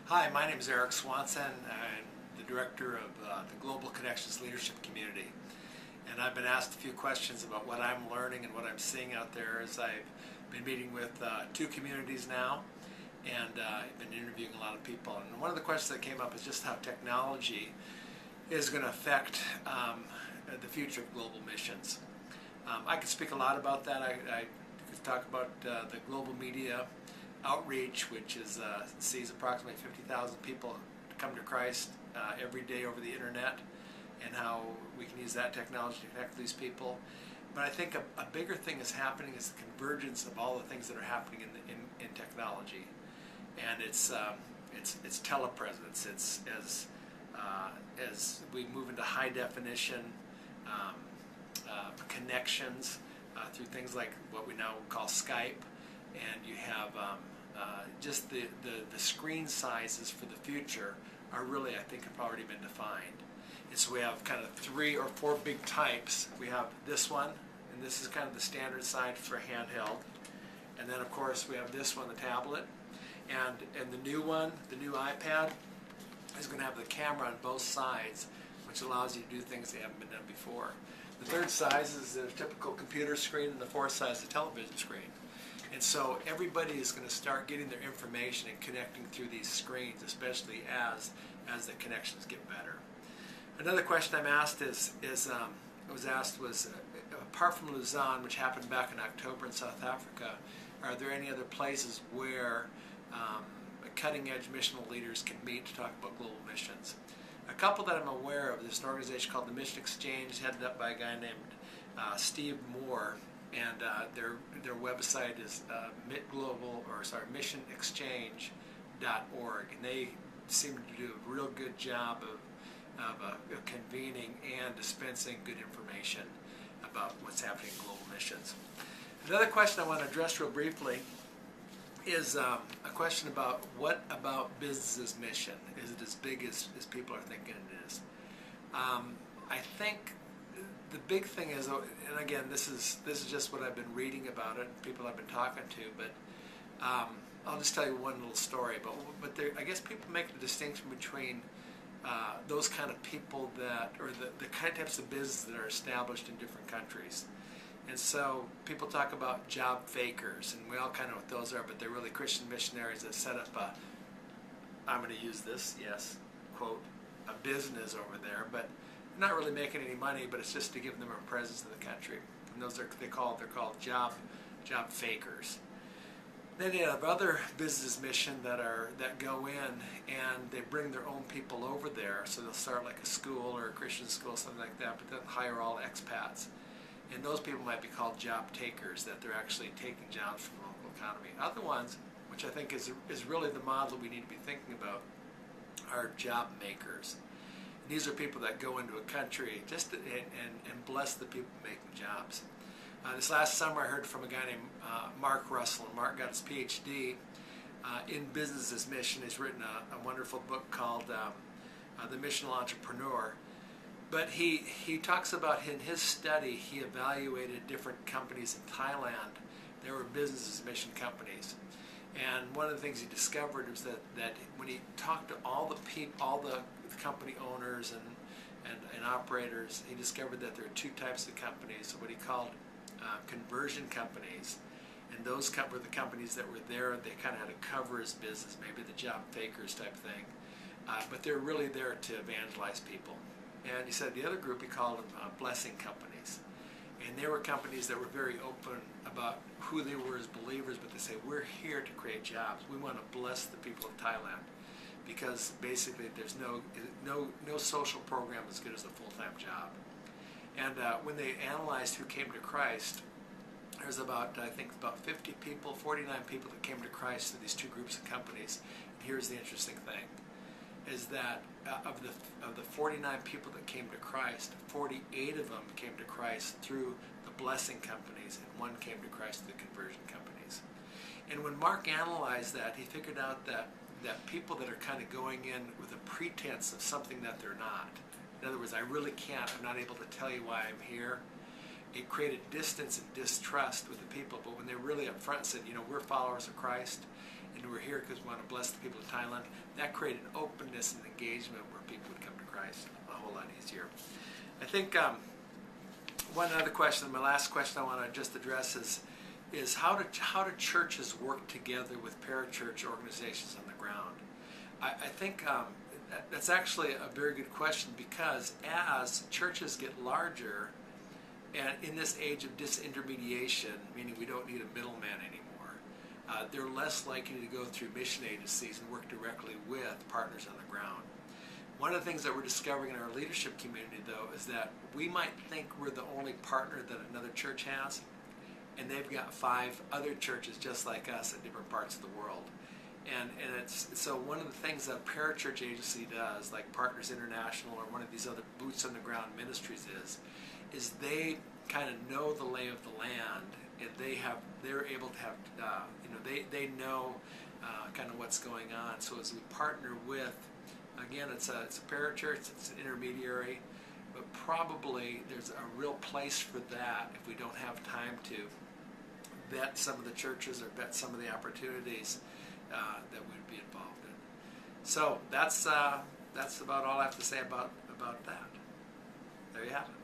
Hi, my name is Eric Swanson. I'm the director of the Global Connections Leadership Community. And I've been asked a few questions about what I'm learning and what I'm seeing out there as I've been meeting with two communities now, and I've been interviewing a lot of people. And one of the questions that came up is just how technology is going to affect the future of global missions. I could speak a lot about that. I could talk about the global media outreach, which sees approximately 50,000 people come to Christ every day over the internet, and how we can use that technology to connect these people. But I think a bigger thing is happening is the convergence of all the things that are happening in technology, and it's telepresence. It's as we move into high definition connections through things like what we now call Skype, and you have just the screen sizes for the future are really, I think, have already been defined. And so we have kind of 3 or 4 big types. We have this one, and this is kind of the standard size for handheld. And then, of course, we have this one, the tablet. And the new one, the new iPad, is going to have the camera on both sides, which allows you to do things that haven't been done before. The third size is the typical computer screen, and the fourth size is the television screen. And so everybody is going to start getting their information and connecting through these screens, especially as the connections get better. Another question I'm asked was apart from Lausanne, which happened back in October in South Africa, are there any other places where cutting-edge missional leaders can meet to talk about global missions? A couple that I'm aware of, there's an organization called the Mission Exchange, headed up by a guy named Steve Moore, and their website is missionexchange.org, and they seem to do a real good job of convening and dispensing good information about what's happening in global missions. Another question I want to address real briefly is a question about what about business's mission? Is it as big as people are thinking it is? I think the big thing is, and again, this is just what I've been reading about it, people I've been talking to, but I'll just tell you one little story. But I guess people make the distinction between those kind of people or the kind of types of business that are established in different countries. And so people talk about job fakers, and we all kind of know what those are, but they're really Christian missionaries that set up I'm going to use this, yes, quote, a business over there, but not really making any money, but it's just to give them a presence in the country. And those they're called job fakers. Then you have other business mission that go in and they bring their own people over there. So they'll start like a school or a Christian school, something like that, but then hire all expats. And those people might be called job takers, that they're actually taking jobs from the local economy. Other ones, which I think is really the model we need to be thinking about, are job makers. These are people that go into a country just and bless the people making jobs. This last summer I heard from a guy named Mark Russell, and Mark got his PhD in business as mission. He's written a wonderful book called The Missional Entrepreneur. But he talks about in his study, he evaluated different companies in Thailand. They were business as mission companies. And one of the things he discovered was that when he talked to all the company owners and operators, he discovered that there are 2 types of companies. What he called conversion companies, and those were the companies that were there. They kind of had to cover his business, maybe the job fakers type thing, but they're really there to evangelize people. And he said the other group, he called them blessing companies. And they were companies that were very open about who they were as believers, but they say, we're here to create jobs. We want to bless the people of Thailand, because basically there's no social program as good as a full-time job. And when they analyzed who came to Christ, there's about 50 people, 49 people that came to Christ through these 2 groups of companies. And here's the interesting thing, is that of the 49 people that came to Christ, 48 of them came to Christ through the blessing companies, and 1 came to Christ through the conversion companies. And when Mark analyzed that, he figured out that people that are kind of going in with a pretense of something that they're not, in other words, I'm not able to tell you why I'm here, it created distance and distrust with the people. But when they really up front said, we're followers of Christ, and we're here because we want to bless the people of Thailand. That created openness and engagement where people would come to Christ a whole lot easier. I think one other question, my last question I want to just address is how do churches work together with parachurch organizations on the ground? I think that's actually a very good question, because as churches get larger, and in this age of disintermediation, meaning we don't need a middleman anymore, they're less likely to go through mission agencies and work directly with partners on the ground. One of the things that we're discovering in our leadership community, though, is that we might think we're the only partner that another church has, and they've got 5 other churches just like us in different parts of the world. And it's so one of the things that a parachurch agency does, like Partners International or one of these other boots on the ground ministries, is they kind of know the lay of the land, and they're able to have they know kind of what's going on. So as we partner with, again, it's a parachurch, it's an intermediary, but probably there's a real place for that if we don't have time to vet some of the churches or vet some of the opportunities that we'd be involved in. So that's about all I have to say about that. There you have it.